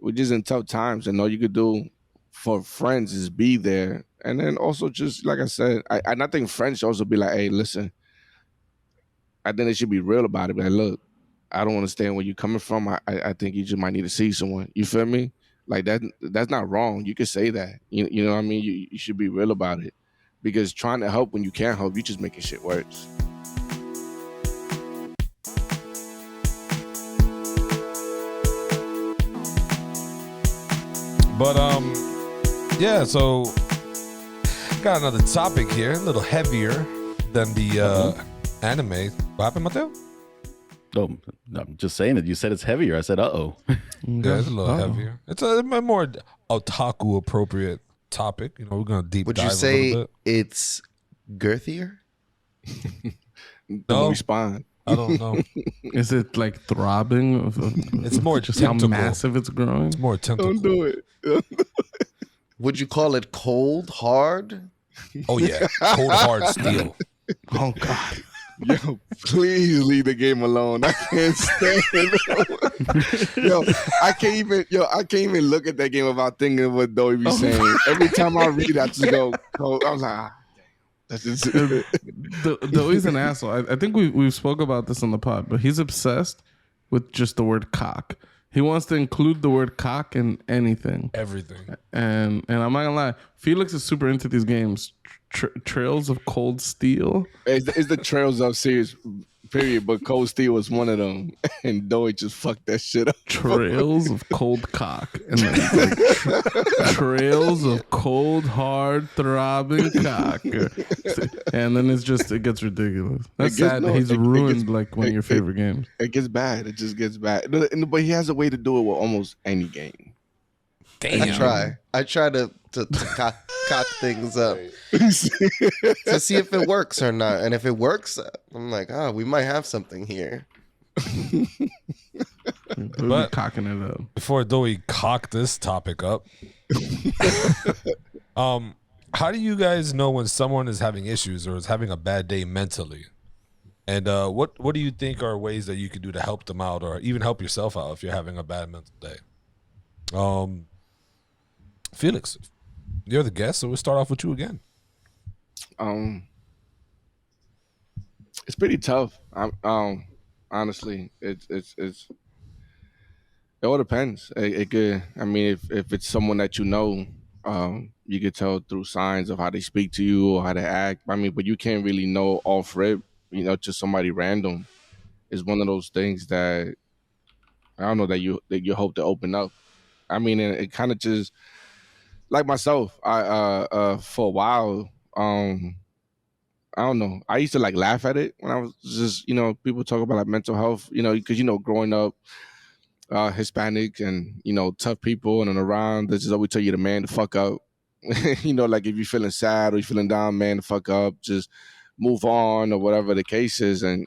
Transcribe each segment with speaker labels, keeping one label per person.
Speaker 1: we're just in tough times, and all you could do for friends is be there. And then also just like I said, I think friends should also be like, hey, listen, I think they should be real about it. But like, look, I don't understand where you're coming from. I think you just might need to see someone. You feel me? Like that's not wrong. You could say that. You know what I mean? You should be real about it. Because trying to help when you can't help, you just making shit worse.
Speaker 2: But yeah. So got another topic here, a little heavier than the anime. What happened, Mateo?
Speaker 3: Oh, I'm just saying it. You said it's heavier. I said, uh-oh.
Speaker 2: Yeah, it's a little heavier. It's a more otaku appropriate topic. You know, we're gonna deep
Speaker 4: Would
Speaker 2: dive
Speaker 4: you
Speaker 2: a
Speaker 4: say
Speaker 2: little bit.
Speaker 4: it's girthier?
Speaker 1: Don't respond.
Speaker 2: I don't know.
Speaker 5: Is it like throbbing?
Speaker 2: It's more
Speaker 5: just
Speaker 2: tentacle.
Speaker 5: how massive it's growing.
Speaker 2: It's more tentacle.
Speaker 1: Don't do it.
Speaker 4: Would you call it cold, hard?
Speaker 2: Oh yeah, cold hard steel.
Speaker 5: Oh God.
Speaker 1: Yo, please leave the game alone. I can't stand it. I can't even look at that game without thinking of what Doe be saying. Every time I read it, I just go, I'm like, that's just
Speaker 5: Doe's an asshole. I think we've spoke about this on the pod, but he's obsessed with just the word cock. He wants to include the word cock in anything.
Speaker 2: Everything.
Speaker 5: And I'm not gonna lie, Felix is super into these games. Trails of Cold Steel.
Speaker 1: It's the Trails of series, period. But Cold Steel was one of them, and Doe just fucked that shit up.
Speaker 5: Trails of Cold Cock, and then Trails of Cold Hard Throbbing Cock, and then it gets ridiculous. That's sad. He's ruined like one of your favorite games.
Speaker 1: It gets bad. It just gets bad. But he has a way to do it with almost any game.
Speaker 2: Damn.
Speaker 4: I try to cock things up to see if it works or not. And if it works, I'm like, we might have something here.
Speaker 5: But cocking it up.
Speaker 2: Before Doe cock this topic up, how do you guys know when someone is having issues or is having a bad day mentally? And what do you think are ways that you could do to help them out or even help yourself out if you're having a bad mental day? Felix, you're the guest, so we'll start off with you again.
Speaker 1: It's pretty tough. Honestly, it all depends. It could. I mean, if it's someone that you know, you could tell through signs of how they speak to you or how they act. I mean, but you can't really know off rip. Just somebody random. Is one of those things that I don't know that you hope to open up. I mean, it kind of just. Like myself, I for a while, I don't know. I used to like laugh at it when I was just, people talk about like mental health, because growing up, Hispanic and tough people and around, they just always tell you to man the fuck up. Like if you're feeling sad or you're feeling down, man the fuck up, just move on or whatever the case is. And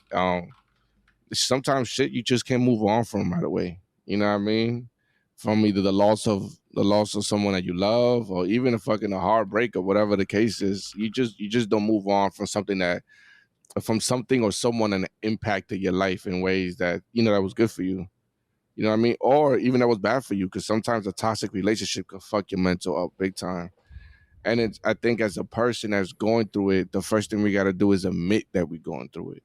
Speaker 1: sometimes shit you just can't move on from right away. You know what I mean? From either the loss of someone that you love, or even a heartbreak, or whatever the case is, you just don't move on from something or someone that impacted your life in ways that that was good for you. You know what I mean? Or even that was bad for you, because sometimes a toxic relationship can fuck your mental up big time. And I think as a person that's going through it, the first thing we got to do is admit that we're going through it.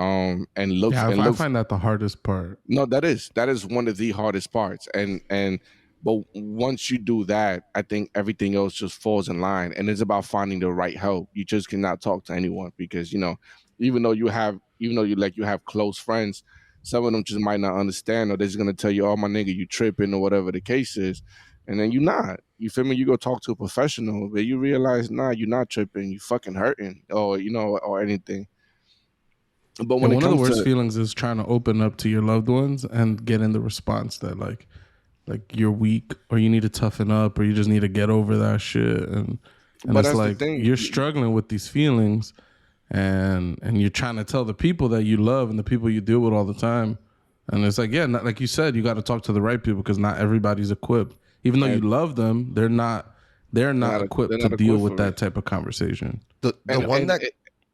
Speaker 1: And look.
Speaker 5: Yeah,
Speaker 1: and
Speaker 5: I
Speaker 1: look,
Speaker 5: find that the hardest part.
Speaker 1: No, that is one of the hardest parts. But once you do that, I think everything else just falls in line. And it's about finding the right help. You just cannot talk to anyone because even though you have close friends, some of them just might not understand, or they're just gonna tell you, "Oh, my nigga, you tripping," or whatever the case is. And then you're not. You feel me? You go talk to a professional, but you realize, nah, you're not tripping. You fucking hurting, or anything. But when
Speaker 5: one of the worst
Speaker 1: to
Speaker 5: feelings is trying to open up to your loved ones and getting the response that like you're weak, or you need to toughen up, or you just need to get over that shit. And it's like you're struggling with these feelings, and you're trying to tell the people that you love and the people you deal with all the time. And it's like, like you said, you got to talk to the right people, because not everybody's equipped. Even though you love them, they're not equipped to deal with that type of conversation.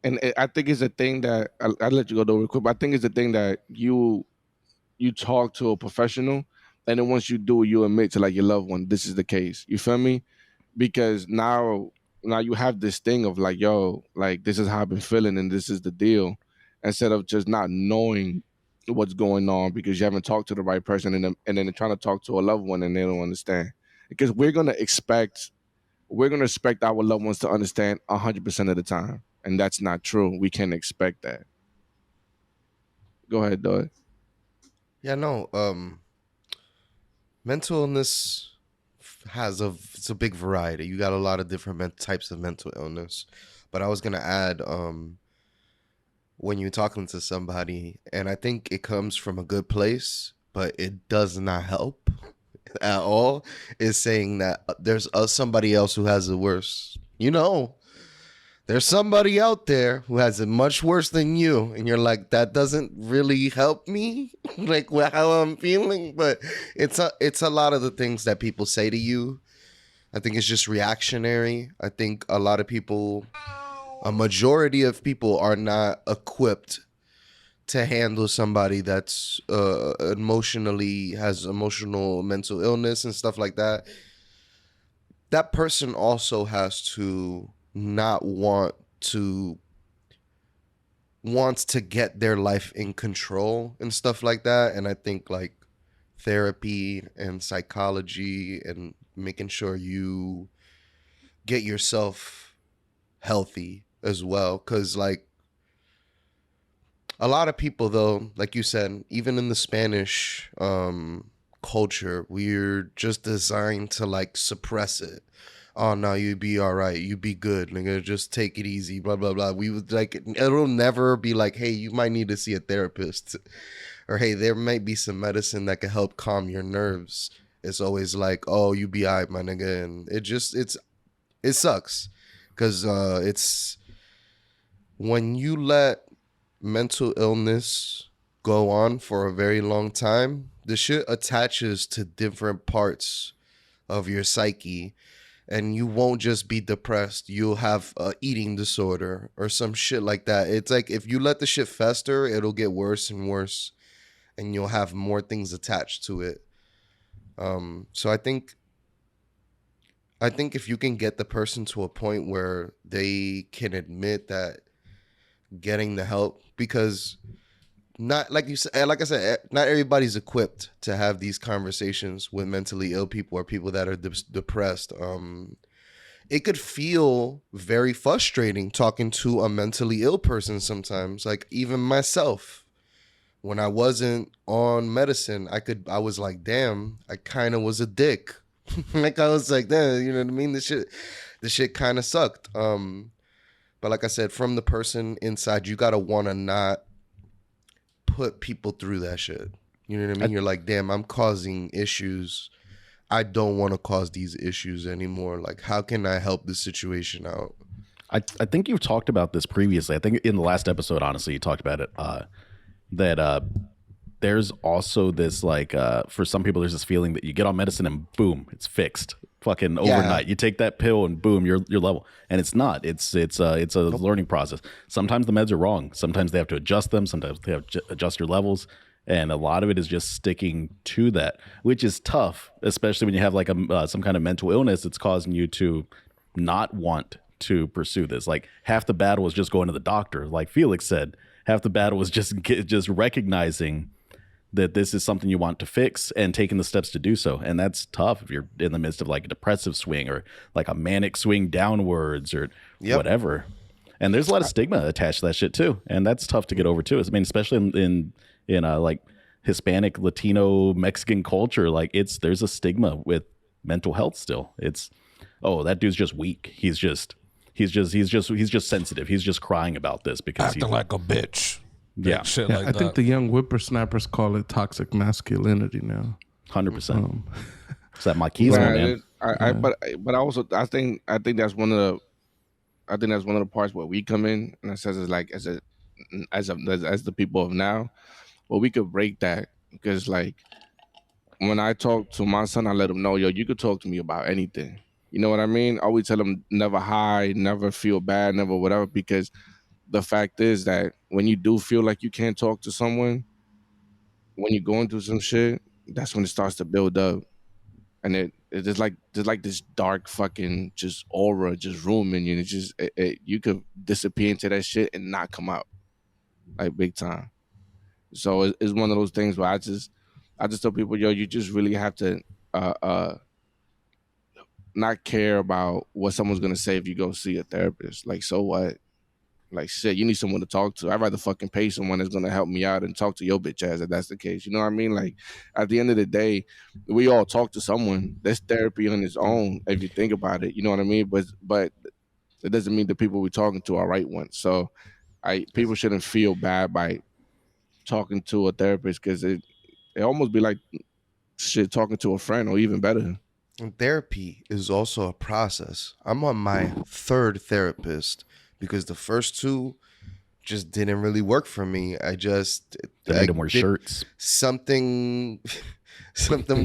Speaker 1: And I think it's a thing that I'll let you go though real quick. But I think it's a thing that you talk to a professional, and then once you do, you admit to like your loved one, this is the case. You feel me? Because now you have this thing of like, yo, like this is how I've been feeling, and this is the deal, instead of just not knowing what's going on because you haven't talked to the right person, and then trying to talk to a loved one and they don't understand. Because we're gonna expect our loved ones to understand 100% of the time, and that's not true. We can't expect that. Go ahead, Doyle.
Speaker 4: Yeah, no. Mental illness it's a big variety. You got a lot of different types of mental illness. But I was gonna add, when you're talking to somebody, and I think it comes from a good place, but it does not help at all, is saying that there's somebody else who has it worse. There's somebody out there who has it much worse than you, and you're like, that doesn't really help me, like how I'm feeling. But it's a lot of the things that people say to you. I think it's just reactionary. I think a lot of people, a majority of people, are not equipped to handle somebody that's emotionally has emotional mental illness and stuff like that. That person also has to not wants to get their life in control and stuff like that. And I think like therapy and psychology and making sure you get yourself healthy as well, because like a lot of people, though, like you said, even in the Spanish culture, we're just designed to like suppress it. Oh no, you be all right, you be good, nigga, just take it easy, blah blah blah. We would like, it'll never be like, hey, you might need to see a therapist, or hey, there might be some medicine that can help calm your nerves. It's always like, oh, you be all right, my nigga. And it sucks, because it's when you let mental illness go on for a very long time, the shit attaches to different parts of your psyche, and you won't just be depressed. You'll have a eating disorder or some shit like that. It's like if you let the shit fester, it'll get worse and worse, and you'll have more things attached to it. So I think if you can get the person to a point where they can admit that getting the help, because not like you said, like I said, not everybody's equipped to have these conversations with mentally ill people or people that are depressed. It could feel very frustrating talking to a mentally ill person sometimes. Like even myself, when I wasn't on medicine, I was like, damn, I kind of was a dick. Like I was like, damn, you know what I mean? This shit kind of sucked. But like I said, from the person inside, you gotta want to not put people through that shit. You know what I mean? You're like, damn, I'm causing issues. I don't want to cause these issues anymore. Like, how can I help this situation out?
Speaker 3: I think you've talked about this previously. I think in the last episode, honestly, you talked about it. That there's also this like for some people, there's this feeling that you get on medicine and boom, it's fixed. Fucking overnight. You take that pill and boom, you're level. And it's not. It's a learning process. Sometimes the meds are wrong. Sometimes they have to adjust them. Sometimes they have to adjust your levels. And a lot of it is just sticking to that, which is tough, especially when you have like some kind of mental illness that's causing you to not want to pursue this. Like half the battle is just going to the doctor. Like Felix said, half the battle is just recognizing that this is something you want to fix and taking the steps to do so. And that's tough if you're in the midst of like a depressive swing or like a manic swing downwards or whatever. And there's a lot of stigma attached to that shit too. And that's tough to get over too. I mean, especially in like Hispanic, Latino, Mexican culture, like there's a stigma with mental health still. It's, oh, that dude's just weak. He's just sensitive. He's just crying about this because
Speaker 2: acting like a bitch.
Speaker 3: Yeah,
Speaker 2: shit
Speaker 5: yeah,
Speaker 2: like
Speaker 5: I
Speaker 2: that.
Speaker 5: think the young whippersnappers call it toxic masculinity now.
Speaker 3: 100%. It's that machismo, man.
Speaker 1: But also I think that's one of the parts where we come in, and it says it's like as the people of now, well, we could break that, because like when I talk to my son, I let him know, yo, you could talk to me about anything. You know what I mean? I always tell him never hide, never feel bad, never whatever, because the fact is that when you do feel like you can't talk to someone, when you're going through some shit, that's when it starts to build up, and it's just like there's like this dark fucking just aura just rooming you, and you could disappear into that shit and not come out, like big time. So it's one of those things where I just tell people, yo, you just really have to uh uh not care about what someone's gonna say if you go see a therapist. Like, so what? Like, shit, you need someone to talk to. I'd rather fucking pay someone that's gonna help me out and talk to your bitch ass if that's the case. You know what I mean? Like, at the end of the day, we all talk to someone. That's therapy on its own if you think about it. You know what I mean? But it doesn't mean the people we're talking to are right ones. So people shouldn't feel bad by talking to a therapist because it almost be like shit talking to a friend or even better.
Speaker 4: And therapy is also a process. I'm on my third therapist because the first two just didn't really work for me. I
Speaker 3: made them wear shirts.
Speaker 4: Something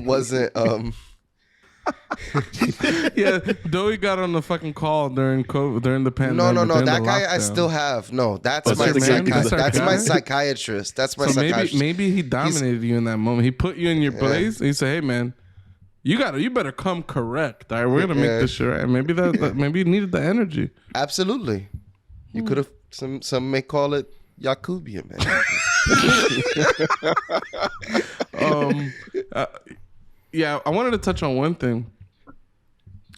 Speaker 4: wasn't
Speaker 5: Yeah, Doey got on the fucking call during COVID, during the pandemic.
Speaker 4: No. That guy I still have. No, that's my psychiatrist. That's my psychiatrist.
Speaker 5: Maybe he dominated you in that moment. He put you in your place. He said, "Hey, man, you better come correct. All right, we're gonna make this shit right." Maybe maybe you needed the energy.
Speaker 4: Absolutely. You could have. Some may call it Yakubian, man.
Speaker 5: Yeah, I wanted to touch on one thing.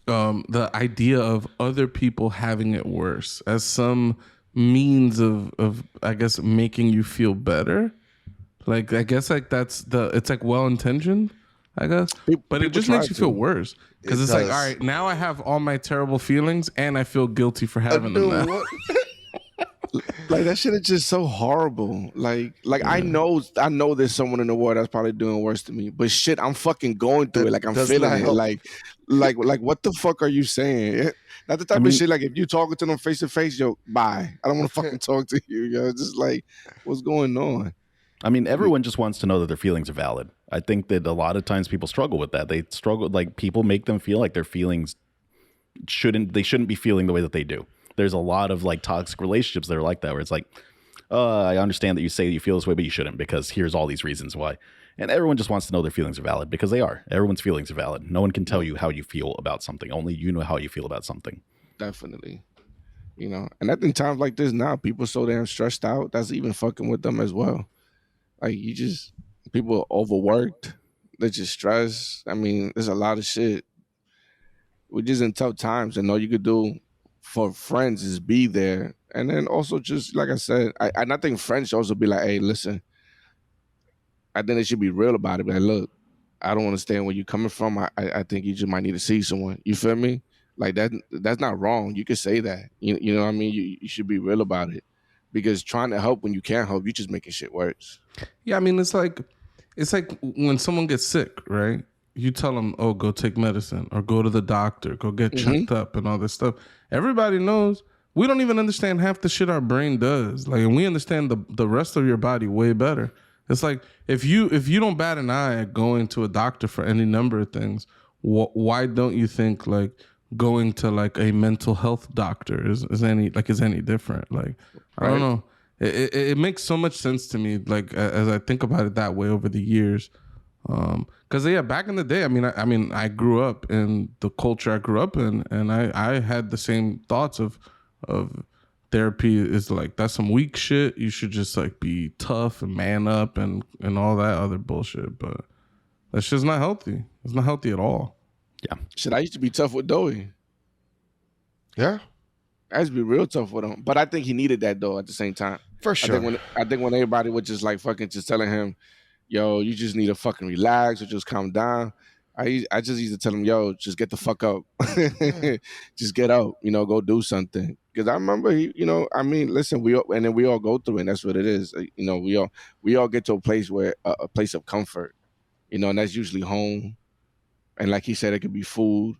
Speaker 5: The idea of other people having it worse as some means of I guess making you feel better. Like, I guess like it's like well intentioned, I guess, but it just makes you feel worse because it's like, all right, now I have all my terrible feelings and I feel guilty for having them now.
Speaker 1: Like, that shit is just so horrible. Like I know there's someone in the world that's probably doing worse than me, but shit, I'm fucking going through it. Like, I'm feeling it. Like what the fuck are you saying? That's the type of shit. Like, if you talking to them face to face, yo, bye. I don't want to fucking talk to you. Yo, it's just like, what's going on?
Speaker 3: I mean, everyone just wants to know that their feelings are valid. I think that a lot of times people struggle with that. They struggle, like, people make them feel like their feelings shouldn't be feeling the way that they do. There's a lot of like toxic relationships that are like that, where it's like, I understand that you say that you feel this way, but you shouldn't because here's all these reasons why. And everyone just wants to know their feelings are valid because they are. Everyone's feelings are valid. No one can tell you how you feel about something. Only you know how you feel about something.
Speaker 1: Definitely. You know, and I think times like this now, people so damn stressed out, that's even fucking with them as well. Like, people are overworked. They're just stressed. I mean, there's a lot of shit. We're just in tough times, and all you could do for friends is be there. And then also, just like I said, I think friends should also be like, hey, listen, I think they should be real about it. But like, look, I don't understand where you're coming from. I think you just might need to see someone. You feel me? Like, that's not wrong. You could say that. You know what I mean? You should be real about it. Because trying to help when you can't help, you're just making shit worse.
Speaker 5: Yeah, I mean, it's like when someone gets sick, right? You tell them, oh, go take medicine or go to the doctor, go get checked up and all this stuff. Everybody knows. We don't even understand half the shit our brain does. Like, and we understand the rest of your body way better. It's like, if you don't bat an eye at going to a doctor for any number of things, why don't you think like going to like a mental health doctor is any different? Like, I don't know. It makes so much sense to me, like, as I think about it that way over the years. Because back in the day, I mean, I grew up in the culture I grew up in, and I had the same thoughts of therapy is like, that's some weak shit. You should just like be tough and man up and all that other bullshit. But that's just not healthy. It's not healthy at all.
Speaker 3: Yeah.
Speaker 1: Shit, I used to be tough with Doey.
Speaker 4: Yeah.
Speaker 1: I used to be real tough with him. But I think he needed that though at the same time.
Speaker 4: For sure.
Speaker 1: I think when everybody was just like fucking just telling him, yo, you just need to fucking relax or just calm down. I just used to tell him, yo, just get the fuck up. Just get out, go do something. Because I remember, listen, we all go through it, and that's what it is. We all get to a place where a place of comfort, and that's usually home. And like he said, it could be food,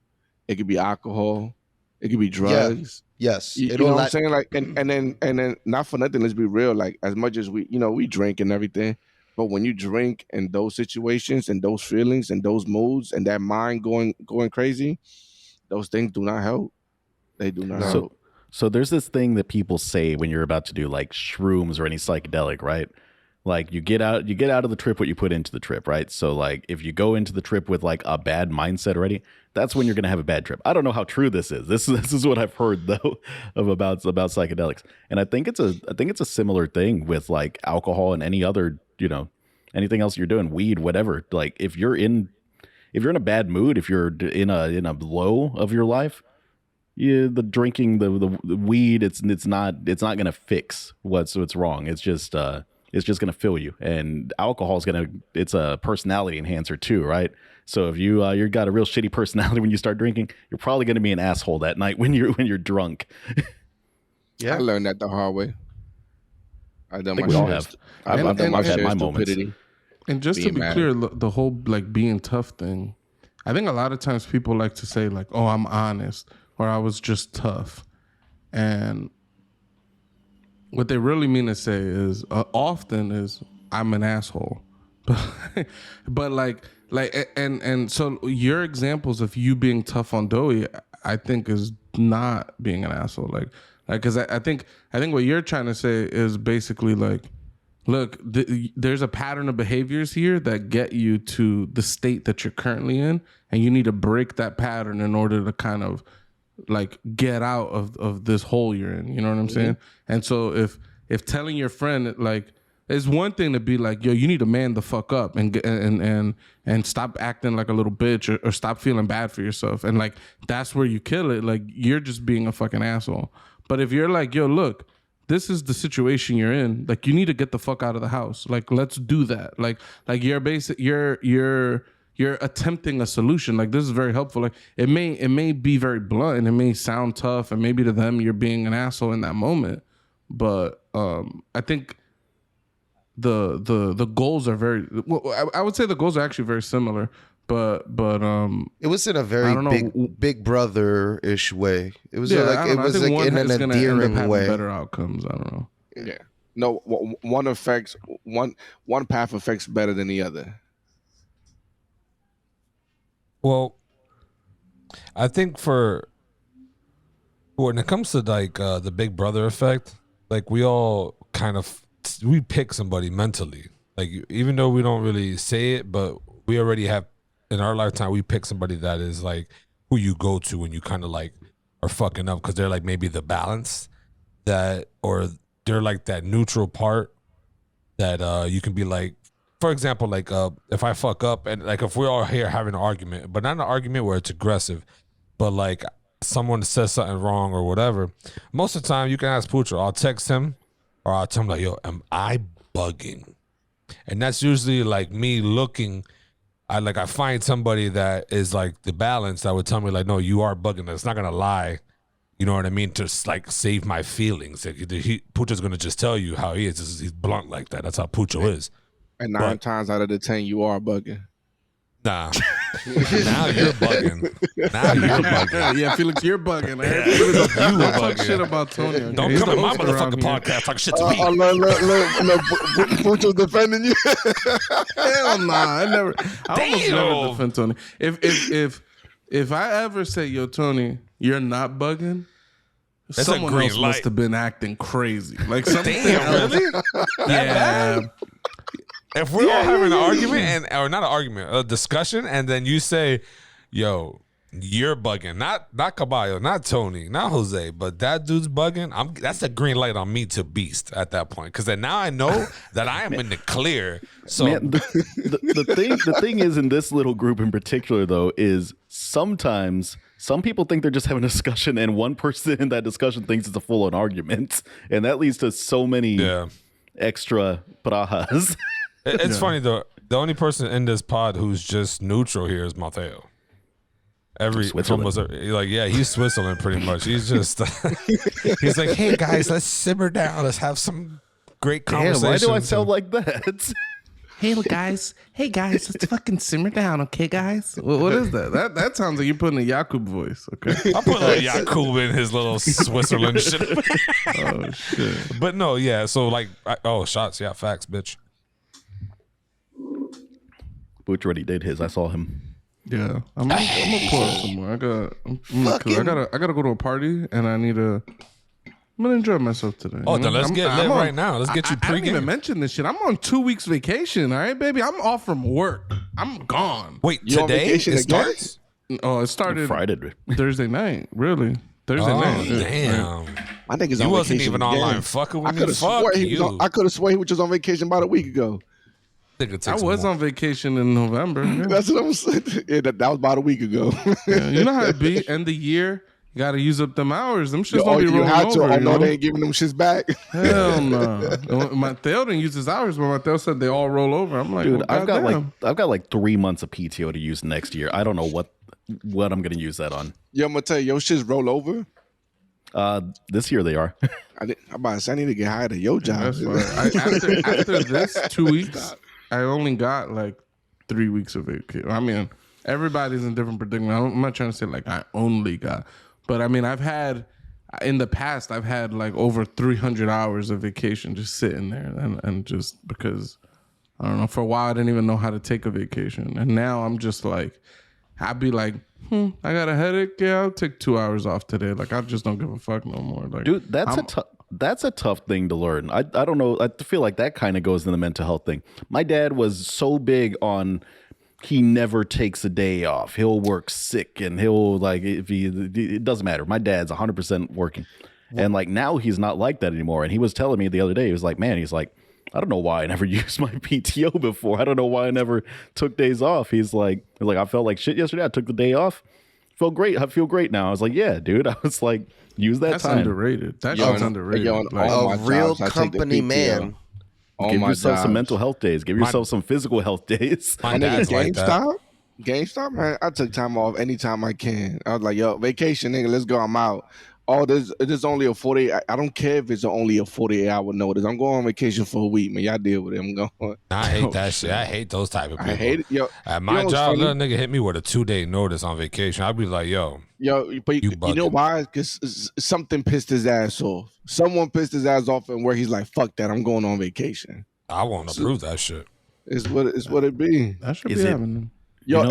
Speaker 1: it could be alcohol, it could be drugs.
Speaker 4: Yeah. Yes.
Speaker 1: You know what I'm saying? Like, and then not for nothing, let's be real. Like, as much as we drink and everything, but when you drink in those situations and those feelings and those moods and that mind going crazy, those things do not help. They do not help.
Speaker 3: So there's this thing that people say when you're about to do like shrooms or any psychedelic, right? Like you get out of the trip what you put into the trip, right? So like if you go into the trip with like a bad mindset already, that's when you're gonna have a bad trip. I don't know how true this is. This is what I've heard though about psychedelics, and I think it's a similar thing with like alcohol and any other anything else you're doing, weed, whatever. Like if you're in a bad mood, if you're in a low of your life, the drinking the weed, it's not gonna fix what's wrong. It's just gonna fill you, and alcohol is it's a personality enhancer too, right? So if you got a real shitty personality when you start drinking, you're probably gonna be an asshole that night when you're drunk.
Speaker 1: Yeah, I learned that the hard way. I've done my
Speaker 3: we all
Speaker 1: share.
Speaker 3: have. I've done my share of stupidity.
Speaker 5: And just to be clear, the whole like being tough thing, I think a lot of times people like to say like, "Oh, I'm honest," or "I was just tough," and what they really mean to say is often is I'm an asshole, but like and so your examples of you being tough on Doey, I think is not being an asshole, like because I think what you're trying to say is basically like, look, there's a pattern of behaviors here that get you to the state that you're currently in, and you need to break that pattern in order to kind of like get out of this hole you're in. You know what I'm saying? And so if telling your friend like, it's one thing to be like, yo, you need to man the fuck up and stop acting like a little bitch or stop feeling bad for yourself. And like, that's where you kill it. Like you're just being a fucking asshole. But if you're like, yo, look, this is the situation you're in. Like you need to get the fuck out of the house. Like, let's do that. Like you're attempting a solution. Like this is very helpful. Like it may be very blunt and it may sound tough, and maybe to them you're being an asshole in that moment. But I think the goals are very. Well, I would say the goals are actually very similar. But
Speaker 4: it was in a very big brother-ish way. It was in an endearing way.
Speaker 5: Better outcomes. I don't know.
Speaker 1: Yeah. No, one path affects better than the other.
Speaker 2: Well, I think when it comes to like the big brother effect, like we all we pick somebody mentally. Like even though we don't really say it, but we already have in our lifetime, we pick somebody that is like who you go to when you kind of like are fucking up, because they're like maybe the balance or they're like that neutral part that you can be like, for example, like if I fuck up and like if we're all here having an argument, but not an argument where it's aggressive, but like someone says something wrong or whatever, most of the time you can ask Pucho, I'll text him or I'll tell him like, yo, am I bugging? And that's usually like me looking. I find somebody that is like the balance that would tell me like, no, you are bugging. It's not gonna lie, you know what I mean? To like save my feelings. Like, Pucho's gonna just tell you how he is. He's blunt like that. That's how Pucho is.
Speaker 1: And 9 times out of the 10, you are bugging.
Speaker 2: Nah. Now you're bugging.
Speaker 5: Yeah, Felix, you're bugging.
Speaker 2: Yeah. You were
Speaker 5: talk shit about Tony. Okay?
Speaker 2: Don't come in my motherfucking podcast talk shit to me.
Speaker 1: Look, Pucho's defending you.
Speaker 5: Hell nah, I almost never defend Tony. If I ever say, yo, Tony, you're not bugging,
Speaker 2: that's
Speaker 5: someone else must have been acting crazy. Like something
Speaker 2: else. Really?
Speaker 5: Yeah.
Speaker 2: If we're all having an argument or not an argument, a discussion, and then you say, yo, you're bugging, not Caballo, not Tony, not Jose, but that dude's bugging, that's a green light on me to beast at that point. Because then now I know that I am in the clear. So
Speaker 3: man, the thing is, in this little group in particular, though, is sometimes some people think they're just having a discussion and one person in that discussion thinks it's a full-on argument. And that leads to so many extra brajas.
Speaker 2: It's funny though. The only person in this pod who's just neutral here is Mateo. He's Switzerland pretty much. He's just he's like, hey guys, let's simmer down. Let's have some great conversation.
Speaker 3: Why do I sound like that?
Speaker 5: Hey guys, let's fucking simmer down, okay, guys? What is that? That sounds like you're putting a Yakub voice, okay?
Speaker 2: I'll put a Yakub in his little Switzerland shit.
Speaker 5: Oh shit!
Speaker 2: But no, yeah. So like, shots, yeah, facts, bitch.
Speaker 3: Butch already did his. I saw him.
Speaker 5: Yeah, I'm gonna pull up somewhere. I gotta go to a party, and I need to I'm gonna enjoy myself today.
Speaker 2: Oh, then let's get lit right now. Let's get you
Speaker 5: I didn't even
Speaker 2: pre-game.
Speaker 5: mention this shit. I'm on 2 weeks vacation. All right, baby. I'm off from work. I'm gone.
Speaker 2: Wait,
Speaker 1: You on
Speaker 2: today
Speaker 1: vacation
Speaker 2: it
Speaker 1: again?
Speaker 2: starts?
Speaker 5: Oh, it started
Speaker 3: Friday.
Speaker 5: Thursday night. Really? Thursday
Speaker 2: Oh,
Speaker 5: night.
Speaker 2: damn.
Speaker 1: I think
Speaker 2: You wasn't even online fucking with me. Fuck you.
Speaker 1: I could have sworn he was just on vacation about a week ago.
Speaker 5: I was on vacation in November. Yeah.
Speaker 1: That's what I'm saying. Yeah, that was about a week ago.
Speaker 5: Yeah, you know how it be. End of year, you got to use up them hours. Them shits don't be
Speaker 1: you
Speaker 5: rolling
Speaker 1: had to.
Speaker 5: over.
Speaker 1: I know they ain't giving them shits back.
Speaker 5: Hell no. Mateo didn't use his hours, but Mateo said they all roll over. I'm like,
Speaker 3: Dude,
Speaker 5: well,
Speaker 3: I've got like 3 months of PTO to use next year. I don't know what I'm gonna use that on.
Speaker 1: Yo, I'm gonna tell you, your shits roll over.
Speaker 3: This year they are.
Speaker 1: I'm about to say I need to get hired at your job.
Speaker 5: That's fine. After this 2 weeks, I only got like 3 weeks of vacation. I mean, everybody's in different predicament. I'm not trying to say like I only got, but I mean, in the past, I've had like over 300 hours of vacation just sitting there. And just because, I don't know, for a while, I didn't even know how to take a vacation. And now I'm just like, I'd be like, I got a headache. Yeah, I'll take 2 hours off today. Like, I just don't give a fuck no more. Like,
Speaker 3: Dude, that's a tough thing to learn. I don't know. I feel like that kind of goes in the mental health thing. My dad was so big on he never takes a day off. He'll work sick and he'll like it doesn't matter. My dad's 100% working. And like now he's not like that anymore. And he was telling me the other day, he was like, man, he's like, I don't know why I never used my PTO before. I don't know why I never took days off. He's like, I felt like shit yesterday. I took the day off. Felt great. I feel great now. I was like, yeah, dude. I was like, use that
Speaker 5: that's
Speaker 3: time.
Speaker 5: Underrated. That's underrated.
Speaker 4: A real company man.
Speaker 3: Give yourself some mental health days. Give yourself some physical health days.
Speaker 2: My dad's like that.
Speaker 1: GameStop, man. I took time off anytime I can. I was like, yo, vacation, nigga. Let's go. I'm out. Oh, there's only a 48. I don't care if it's only a 48-hour notice. I'm going on vacation for a week, man. Y'all deal with it. I'm going.
Speaker 2: I hate that shit. I hate those type of people.
Speaker 1: I hate it. Yo,
Speaker 2: at my job, little nigga hit me with a 2-day notice on vacation. I'd be like,
Speaker 1: but you know why? Because something pissed his ass off. Someone pissed his ass off, and where he's like, fuck that. I'm going on vacation.
Speaker 2: I won't approve that shit.
Speaker 1: It's what it be.
Speaker 5: That should be happening.
Speaker 1: Yo,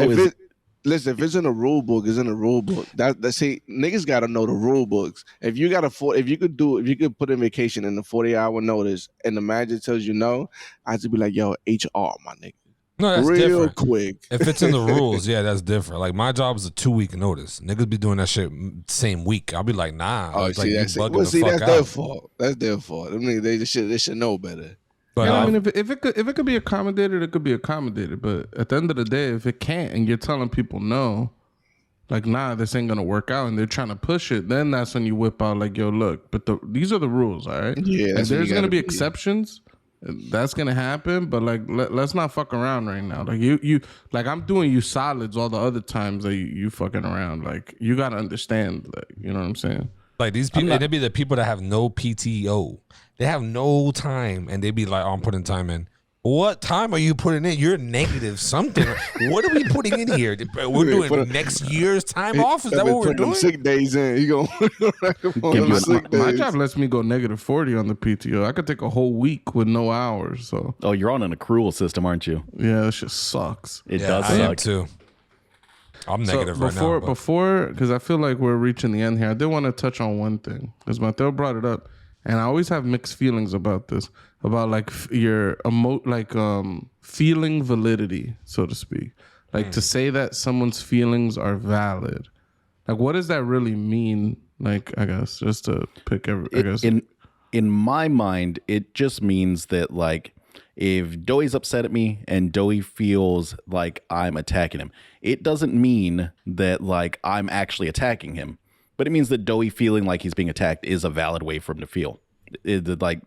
Speaker 1: listen, if it's in a rule book, it's in a rule book. That see, niggas gotta know the rule books. If you could put in vacation in the 40-hour notice, and the manager tells you no, I have to be like, yo, HR, my nigga.
Speaker 2: No, that's
Speaker 1: real
Speaker 2: different.
Speaker 1: Quick.
Speaker 2: If it's in the rules, yeah, that's different. Like my job is a 2-week notice. Niggas be doing that shit same week. I'll be like, nah.
Speaker 1: Oh, see,
Speaker 2: like,
Speaker 1: that's their fault. That's their fault. I mean, they should know better.
Speaker 5: But yeah, I mean, if it could be accommodated, it could be accommodated. But at the end of the day, if it can't, and you're telling people no, like, nah, this ain't gonna work out, and they're trying to push it, then that's when you whip out like, yo, look, but these are the rules, all right?
Speaker 1: Yeah,
Speaker 5: and there's gonna be exceptions. That's gonna happen, but like, let's not fuck around right now. Like you, like I'm doing you solids all the other times that you fucking around. Like you gotta understand, like you know what I'm saying.
Speaker 2: Like these people, they be the people that have no PTO. They have no time, and they be like, "Oh, I'm putting time in." What time are you putting in? You're negative something. What are we putting in here? We're doing next year's time off. Is that what we're doing?
Speaker 1: Sick days in. You
Speaker 5: my job lets me go negative 40 on the PTO. I could take a whole week with no hours. So.
Speaker 3: Oh, you're on an accrual system, aren't you?
Speaker 5: Yeah, that shit sucks.
Speaker 3: It does
Speaker 2: I
Speaker 3: suck
Speaker 2: am too. I'm negative right now.
Speaker 5: Before, because I feel like we're reaching the end here, I did want to touch on one thing because Mateo brought it up, and I always have mixed feelings about this, about like your feeling validity, so to speak, like to say that someone's feelings are valid. Like, what does that really mean? Like, I guess just to pick
Speaker 3: in my mind, it just means that like, if Doey's upset at me and Doey feels like I'm attacking him, it doesn't mean that like I'm actually attacking him, but it means that Doey feeling like he's being attacked is a valid way for him to feel. Like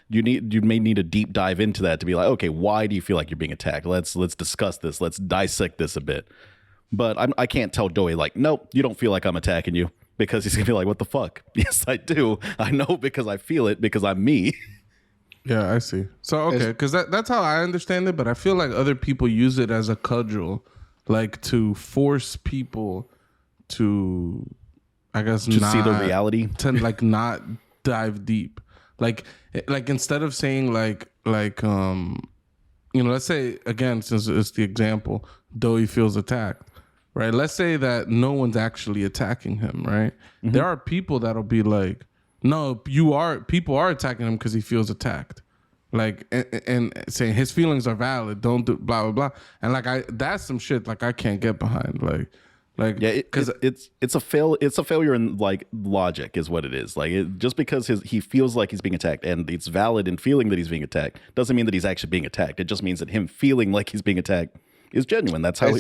Speaker 3: you may need a deep dive into that to be like, okay, why do you feel like you're being attacked? Let's discuss this. Let's dissect this a bit. But I can't tell Doey like, nope, you don't feel like I'm attacking you, because he's gonna be like, what the fuck? Yes, I do. I know because I feel it because I'm me.
Speaker 5: Yeah, I see. So, okay, because that's how I understand it, but I feel like other people use it as a cudgel, like to force people to, I guess,
Speaker 3: to see the reality.
Speaker 5: To like not dive deep. Like instead of saying like let's say, again, since it's the example, Doey feels attacked, right? Let's say that no one's actually attacking him, right? Mm-hmm. There are people that'll be like, No, people are attacking him because he feels attacked. Like and saying his feelings are valid. Don't do blah blah blah. And like that's some shit like I can't get behind. Like
Speaker 3: yeah, because it's a failure in like logic is what it is. Like just because he feels like he's being attacked and it's valid in feeling that he's being attacked doesn't mean that he's actually being attacked. It just means that him feeling like he's being attacked is genuine. That's how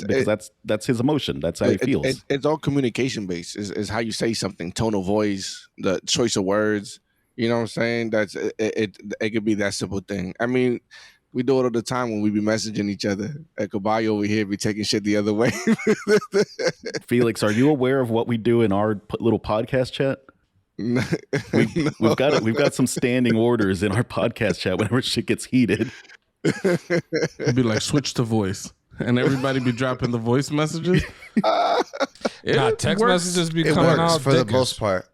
Speaker 3: that's his emotion. That's how he feels.
Speaker 1: It's all communication based. Is how you say something, tone of voice, the choice of words. You know what I'm saying? That's it could be that simple thing. I mean, we do it all the time when we be messaging each other. Kabaya over here be taking shit the other way.
Speaker 3: Felix, are you aware of what we do in our little podcast chat?
Speaker 1: No.
Speaker 3: We've got some standing orders in our podcast chat whenever shit gets heated.
Speaker 5: It'd be like switch to voice, and everybody be dropping the voice messages.
Speaker 2: Text messages be coming out
Speaker 4: for the most part.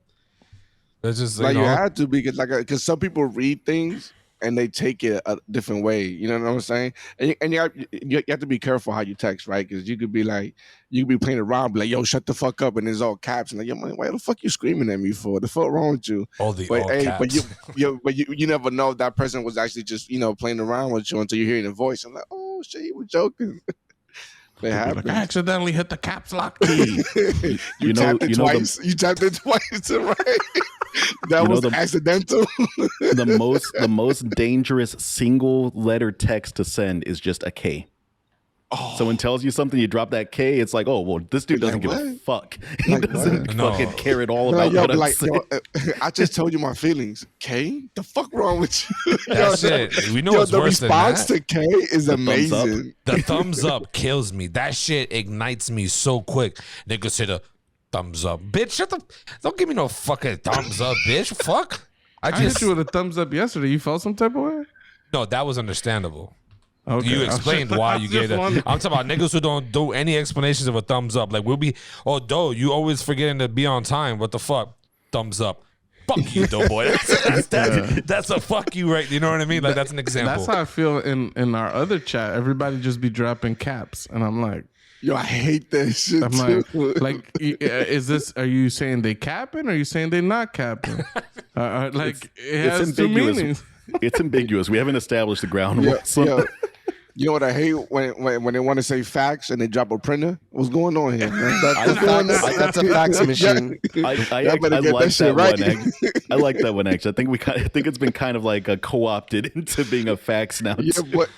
Speaker 2: It's just
Speaker 1: like you have to because some people read things and they take it a different way. You know what I'm saying? And you have to be careful how you text, right? Because you could be playing around, be like, "Yo, shut the fuck up," and it's all caps. And like, "Yo, man, why the fuck you screaming at me for? The fuck wrong with you?"
Speaker 2: All caps.
Speaker 1: But you never know if that person was actually just playing around with you until you hear the voice. I'm like, "Oh shit, you were joking." They
Speaker 5: like, I accidentally hit the caps lock key.
Speaker 1: You tapped it twice. You tapped it twice, right? That was accidental.
Speaker 3: the most dangerous single letter text to send is just a K. Oh. Someone tells you something, you drop that K. It's like, oh well, this dude doesn't give a fuck. He doesn't fucking care at all about what I'm saying.
Speaker 1: I just told you my feelings. K, the fuck wrong with you?
Speaker 2: That's it. We know what's worse than that.
Speaker 1: The response to K is amazing.
Speaker 2: The thumbs up kills me. That shit ignites me so quick. Niggas say the thumbs up, bitch. Don't give me no fucking thumbs up, bitch. Fuck.
Speaker 5: I hit you with a thumbs up yesterday. You felt some type of way?
Speaker 2: No, that was understandable.
Speaker 5: Okay.
Speaker 2: You explained why you gave that. I'm talking about niggas who don't do any explanations of a thumbs up. Like we'll be, you always forgetting to be on time. What the fuck? Thumbs up. Fuck you, doughboy. That's a fuck you, right? You know what I mean? Like that's an example.
Speaker 5: That's how I feel in our other chat. Everybody just be dropping caps, and I'm like,
Speaker 1: yo, I hate that shit.
Speaker 5: I'm
Speaker 1: too.
Speaker 5: like, is this? Are you saying they capping? Or are you saying they not capping? Like it has two meanings.
Speaker 3: It's ambiguous. We haven't established the ground rules.
Speaker 1: You know what I hate when they want to say facts and they drop a printer? What's going on here? Man?
Speaker 4: That's a fax machine.
Speaker 3: I like that one. I like that one actually. I think it's been kind of like co-opted into being a fax now.
Speaker 1: Yeah, but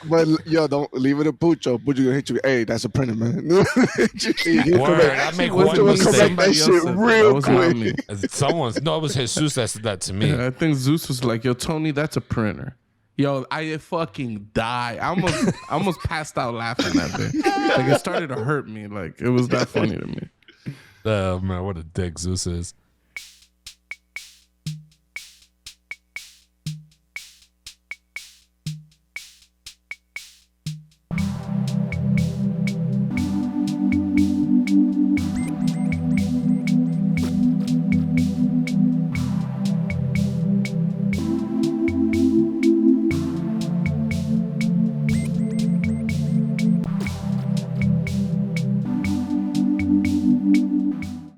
Speaker 1: yo, don't leave it a Pucho. Pucho gonna hit you. Hey, that's a printer, man.
Speaker 2: I make one mistake.
Speaker 1: That shit real quick.
Speaker 2: It was Jesus that said that to me.
Speaker 5: Yeah, I think Zeus was like, yo, Tony, that's a printer. Yo, I fucking die. I almost passed out laughing at it. Like it started to hurt me. Like it was that funny to me.
Speaker 2: Oh man, what a dick Zeus is.